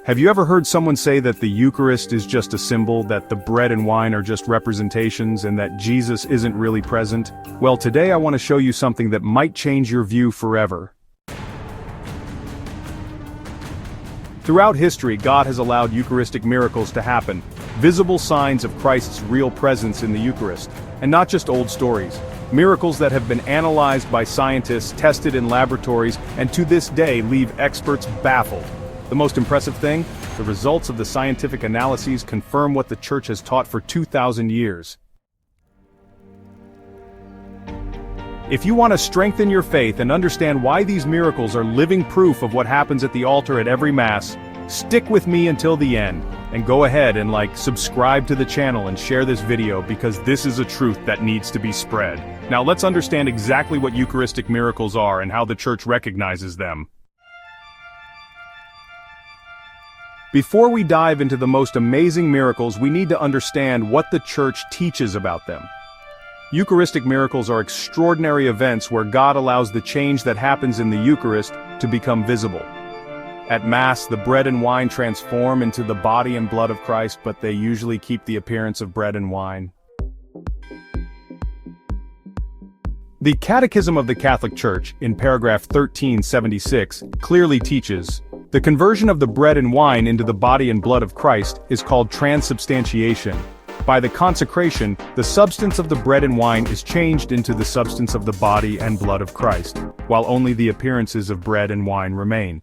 Have you ever heard someone say that the Eucharist is just a symbol, that the bread and wine are just representations, and that Jesus isn't really present? Well, today I want to show you something that might change your view forever. Throughout history, God has allowed Eucharistic miracles to happen, visible signs of Christ's real presence in the Eucharist, and not just old stories. Miracles that have been analyzed by scientists, tested in laboratories, and to this day leave experts baffled. The most impressive thing? The results of the scientific analyses confirm what the Church has taught for 2,000 years. If you want to strengthen your faith and understand why these miracles are living proof of what happens at the altar at every Mass, stick with me until the end, and go ahead and subscribe to the channel and share this video, because this is a truth that needs to be spread. Now let's understand exactly what Eucharistic miracles are and how the Church recognizes them. Before we dive into the most amazing miracles, we need to understand what the Church teaches about them. Eucharistic miracles are extraordinary events where God allows the change that happens in the Eucharist to become visible. At Mass, the bread and wine transform into the body and blood of Christ, but they usually keep the appearance of bread and wine. The Catechism of the Catholic Church, in paragraph 1376, clearly teaches, the conversion of the bread and wine into the body and blood of Christ is called transubstantiation. By the consecration, the substance of the bread and wine is changed into the substance of the body and blood of Christ, while only the appearances of bread and wine remain.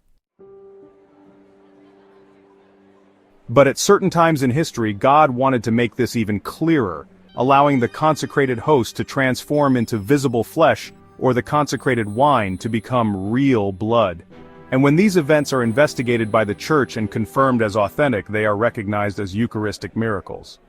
But at certain times in history, God wanted to make this even clearer, allowing the consecrated host to transform into visible flesh, or the consecrated wine to become real blood. And when these events are investigated by the Church and confirmed as authentic, they are recognized as Eucharistic miracles.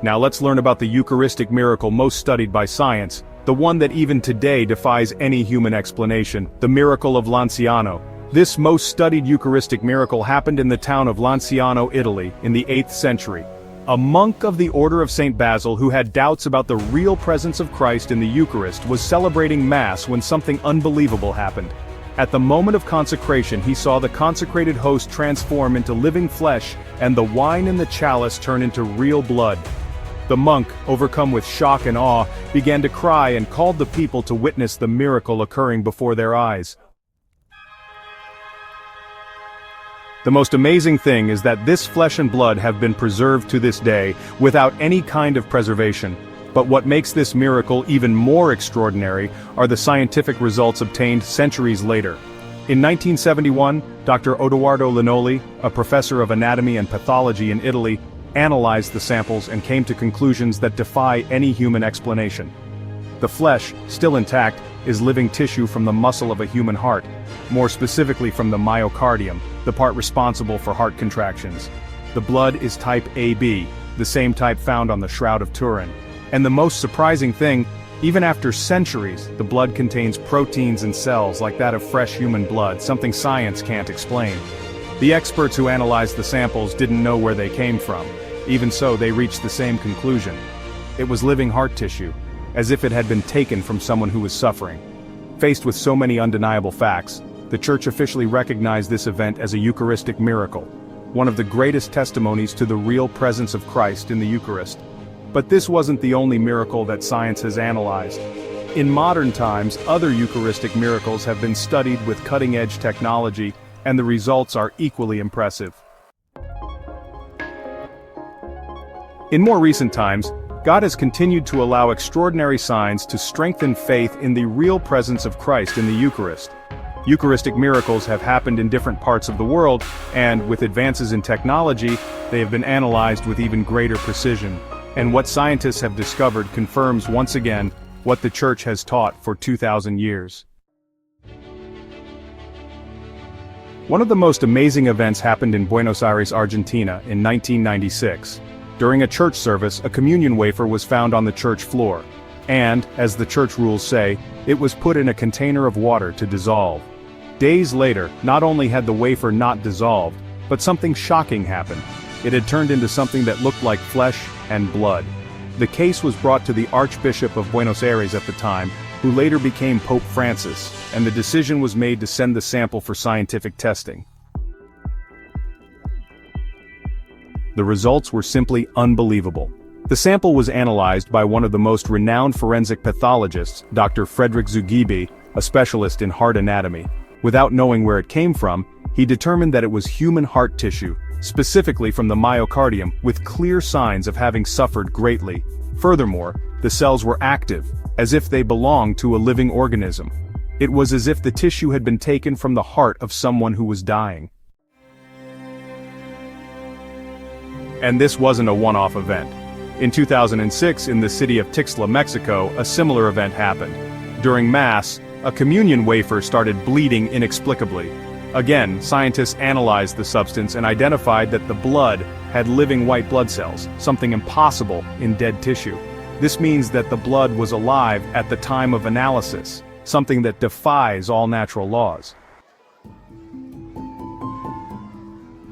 Now let's learn about the Eucharistic miracle most studied by science, the one that even today defies any human explanation, the Miracle of Lanciano. This most studied Eucharistic miracle happened in the town of Lanciano, Italy, in the 8th century. A monk of the Order of St. Basil who had doubts about the real presence of Christ in the Eucharist was celebrating Mass when something unbelievable happened. At the moment of consecration, he saw the consecrated host transform into living flesh and the wine in the chalice turn into real blood. The monk, overcome with shock and awe, began to cry and called the people to witness the miracle occurring before their eyes. The most amazing thing is that this flesh and blood have been preserved to this day, without any kind of preservation. But what makes this miracle even more extraordinary are the scientific results obtained centuries later. In 1971, Dr. Odoardo Linoli, a professor of anatomy and pathology in Italy, analyzed the samples and came to conclusions that defy any human explanation. The flesh, still intact, is living tissue from the muscle of a human heart, more specifically from the myocardium, the part responsible for heart contractions. The blood is type AB, the same type found on the Shroud of Turin. And the most surprising thing, even after centuries, the blood contains proteins and cells like that of fresh human blood, something science can't explain. The experts who analyzed the samples didn't know where they came from. Even so, they reached the same conclusion. It was living heart tissue, as if it had been taken from someone who was suffering. Faced with so many undeniable facts, the Church officially recognized this event as a Eucharistic miracle, one of the greatest testimonies to the real presence of Christ in the Eucharist. But this wasn't the only miracle that science has analyzed. In modern times, other Eucharistic miracles have been studied with cutting-edge technology, and the results are equally impressive. In more recent times, God has continued to allow extraordinary signs to strengthen faith in the real presence of Christ in the Eucharist. Eucharistic miracles have happened in different parts of the world, and with advances in technology, they have been analyzed with even greater precision. And what scientists have discovered confirms once again what the Church has taught for 2,000 years. One of the most amazing events happened in Buenos Aires, Argentina, in 1996. During a church service, a communion wafer was found on the church floor, and, as the church rules say, it was put in a container of water to dissolve. Days later, not only had the wafer not dissolved, but something shocking happened. It had turned into something that looked like flesh and blood. The case was brought to the Archbishop of Buenos Aires at the time, who later became Pope Francis, and the decision was made to send the sample for scientific testing. The results were simply unbelievable. The sample was analyzed by one of the most renowned forensic pathologists, Dr. Frederick Zugibe, a specialist in heart anatomy. Without knowing where it came from, he determined that it was human heart tissue, specifically from the myocardium, with clear signs of having suffered greatly. Furthermore, the cells were active, as if they belonged to a living organism. It was as if the tissue had been taken from the heart of someone who was dying. And this wasn't a one-off event. In 2006, in the city of Tixtla, Mexico, a similar event happened. During Mass, a communion wafer started bleeding inexplicably. Again, scientists analyzed the substance and identified that the blood had living white blood cells, something impossible in dead tissue. This means that the blood was alive at the time of analysis, something that defies all natural laws.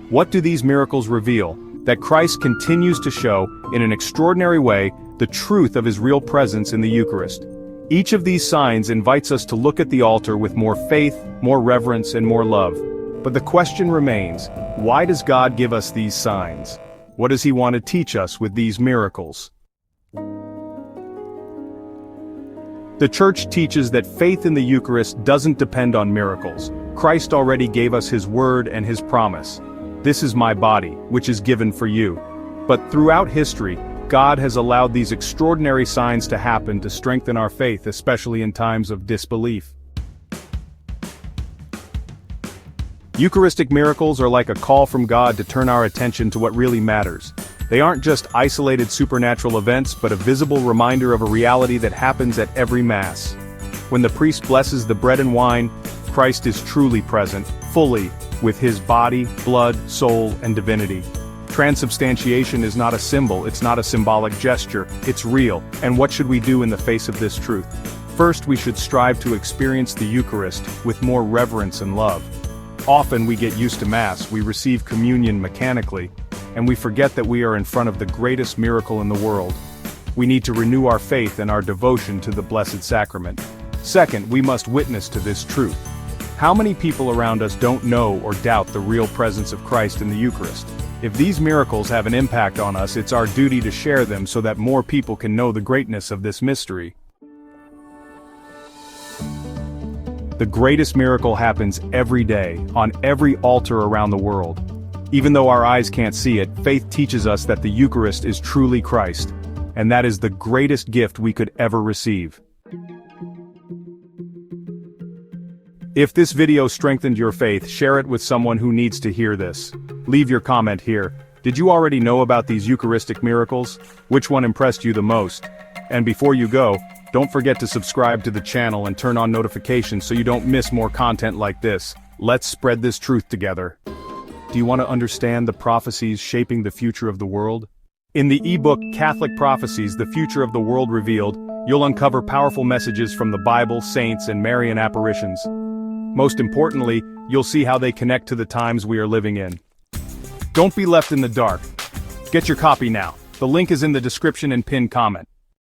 What do these miracles reveal? That Christ continues to show, in an extraordinary way, the truth of his real presence in the Eucharist. Each of these signs invites us to look at the altar with more faith, more reverence, and more love. But the question remains, why does God give us these signs? What does he want to teach us with these miracles? The Church teaches that faith in the Eucharist doesn't depend on miracles. Christ already gave us his word and his promise. This is my body, which is given for you. But throughout history, God has allowed these extraordinary signs to happen to strengthen our faith, especially in times of disbelief. Eucharistic miracles are like a call from God to turn our attention to what really matters. They aren't just isolated supernatural events, but a visible reminder of a reality that happens at every Mass. When the priest blesses the bread and wine, Christ is truly present, fully, with his body, blood, soul, and divinity. Transubstantiation is not a symbol, it's not a symbolic gesture, it's real. And what should we do in the face of this truth? First, we should strive to experience the Eucharist with more reverence and love. Often we get used to Mass, we receive communion mechanically, and we forget that we are in front of the greatest miracle in the world. We need to renew our faith and our devotion to the Blessed Sacrament. Second, we must witness to this truth. How many people around us don't know or doubt the real presence of Christ in the Eucharist? If these miracles have an impact on us, it's our duty to share them so that more people can know the greatness of this mystery. The greatest miracle happens every day, on every altar around the world. Even though our eyes can't see it, faith teaches us that the Eucharist is truly Christ, and that is the greatest gift we could ever receive. If this video strengthened your faith, share it with someone who needs to hear this. Leave your comment here. Did you already know about these Eucharistic miracles? Which one impressed you the most? And before you go, don't forget to subscribe to the channel and turn on notifications so you don't miss more content like this. Let's spread this truth together. Do you want to understand the prophecies shaping the future of the world? In the ebook Catholic Prophecies, The Future of the World Revealed, you'll uncover powerful messages from the Bible, saints, and Marian apparitions. Most importantly, you'll see how they connect to the times we are living in. Don't be left in the dark. Get your copy now. The link is in the description and pinned comment.